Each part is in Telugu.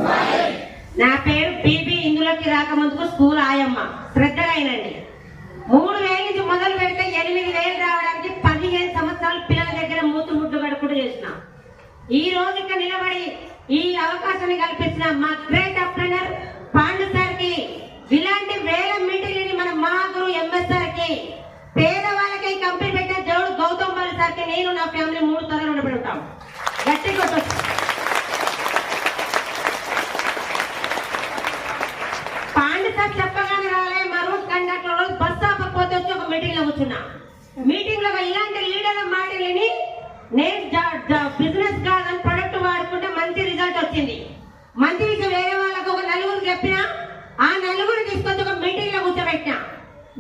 మార్నింగ్. నా పేరు బీబీ. ఇందులోకి రాకముందుకు స్కూల్ ఆయమ్మ. శ్రద్ధగా అయినండి. 3,000 నుంచి మొదలు పెడితే 8,000 రావడానికి 15 సంవత్సరాలు పిల్లల దగ్గర మూతు ముడ్డు కడుపుడు చేసిన. ఈ రోజు ఇక్కడ నిలబడి ఈ అవకాశాన్ని కల్పించిన మా గ్రేట్ అప్రెంటర్ పాండు సార్ కి, ఇలాంటి వేల మీటింగ్ మన మహాగురు ఎంఎస్ఆర్ కి, పేదవాళ్ళకి కంపెనీ పెట్టిన దేవుడు గౌతమ్ బాలి సార్ కి నేను నా ఫ్యామిలీ 3 తరాలు ఉండబడి ఉంటాం. గట్టి కొట్టొచ్చు. పాండు సార్ చెప్పగానే రాలే. మా రూట్ కండక్టర్ రోజు బస్ ఆపకపోతే వచ్చి ఒక మీటింగ్ లో కూర్చున్నా. మీటింగ్ లో ఇలాంటి లీడర్ల మాటలని నేను బిజినెస్ కాదని ప్రొడక్ట్ వాడుకుంటే మంచి రిజల్ట్ వచ్చింది. మంచి విషయం వేరే వాళ్ళకు ఒక నలుగురు చెప్పినా, ఆ నలుగురు తీసుకొచ్చి ఒక మీటింగ్ లో కూర్చోబెట్టినా.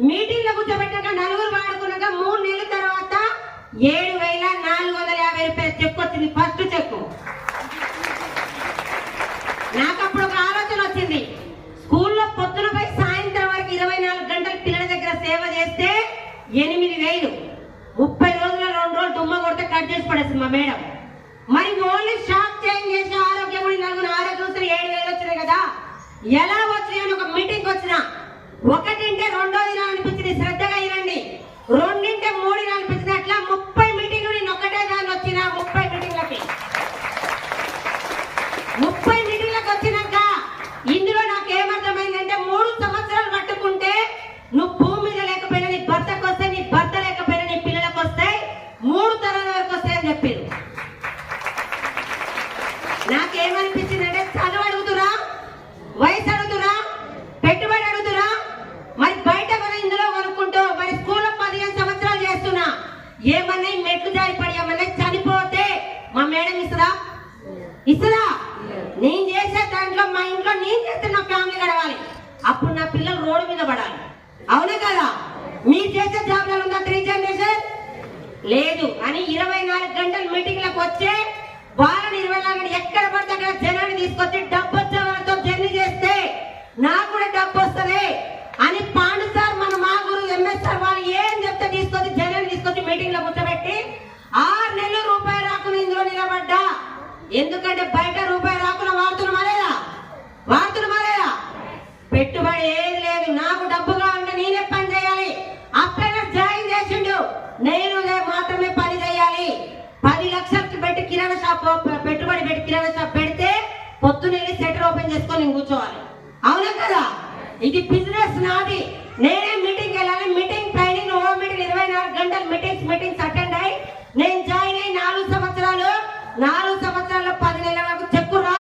మీటింగ్ లో కూర్చోబెట్టాక నలుగురు వాడుకున్నాక 3 నెలల తర్వాత 7,450 రూపాయలు చెక్ వచ్చింది. First check. నాకు అప్పుడు ఒక ఆలోచన వచ్చింది. స్కూల్లో పొద్దున పోయి సాయంత్రం వరకు 24 గంటలు పిల్లల దగ్గర సేవ చేస్తే 8,000. 30 రోజుల 2 రోజులు దుమ్మ కొడితే కట్ చేసి పడేస్తుంది మా మేడం. మరి ఓన్లీ షాప్ చేంజ్ చేసి ఆరోగ్యం నలుగురు ఆరోగ్యం 7,000 వచ్చినాయి కదా. ఎలా వచ్చినాయని ఒక మీటింగ్ వచ్చిన. ఒకటింటే రెండో దినం అనిపించింది. శ్రద్ధగా అయినండి. 2 3 దినాలు అనిపించింది. అట్లా 30 మీటింగ్లు నేను ఒకటే దాన్ని వచ్చిన. 30 మీటింగ్లకి 30 మీటింగ్లకు వచ్చినాక ఇందులో నాకు ఏమర్థమైందంటే 3 సంవత్సరాలు పట్టుకుంటే నువ్వు భూమి మీద లేకపోయినా నీ భర్తకు వస్తే, నీ భర్త లేకపోయినా నీ పిల్లలకు వస్తాయి, 3 తరాల వరకు వస్తాయని చెప్పారు. నాకేమనిపించిందంటే చదువు అడుగుతురా, వయసు అడుగుతురా, పెట్టుబడి అడుగుతురా, మరి బయట కూడా ఇందులో కొనుక్కుంటూ మరి స్కూల్లో 15 సంవత్సరాలు చేస్తున్నా. ఏమన్నా మెట్లు జారిపడి ఏమన్నా చనిపోతే మా మేడం ఇస్తుందా? ఇస్తుందా? నేను చేసే దాంట్లో మా ఇంట్లో నేను చేస్తే నా ఫ్యామిలీ గడవాలి. అప్పుడు నా పిల్లలు రోడ్డు మీద పడాలి. అవునా కదా? మీరు చేసే జాబ్లలో ఉందా 3 జనరేషన్? లేదు అని 24 గంటలు మీటింగ్లకు వచ్చే వాళ్ళని 24 గంటలు ఎక్కడ పడితే అక్కడ జనాన్ని తీసుకొచ్చి డబ్బు వచ్చే వాళ్ళతో జర్నీ చేస్తే నాకు కూడా డబ్బు వస్తుంది అని పాండు సార్ మన మా గురు ఎంఎస్ఆర్ వాళ్ళు ఏం చెప్తే తీసుకొచ్చి జనాన్ని తీసుకొచ్చి మీటింగ్ లో కూర్చోబెట్టి 6 నెలలు రూపాయలు రాకుండా ఇందులో నిలబడ్డా. ఎందుకంటే బయట రూపాయి రాకుండా వాడుతున్నామా లేదా? పెట్టుబడి ఏది లేదు. నాకు డబ్బుగా ఉంటే నేనే పని చేయాలి. అప్పుడైనా జాయిన్ చేసిండు. నేను మాత్రమే పని చేయాలి. 10 లక్షలు పెట్టి కిరాణా షాప్ పెట్టుబడి పెట్టి కిరాణా షాప్ పెడితే పొద్దున్నెళ్ళి సెటర్ ఓపెన్ చేసుకొని నేను కూర్చోవాలి. అవునా కదా? ఇది బిజినెస్ నాది. నేనే మీటింగ్ వెళ్ళాలి. మీటింగ్ ట్రైనింగ్ ఓ మీటింగ్ 24 గంటలు మీటింగ్స్ అటెండ్ అయ్యి నేను జాయిన్ అయ్యి 4 సంవత్సరాలు 10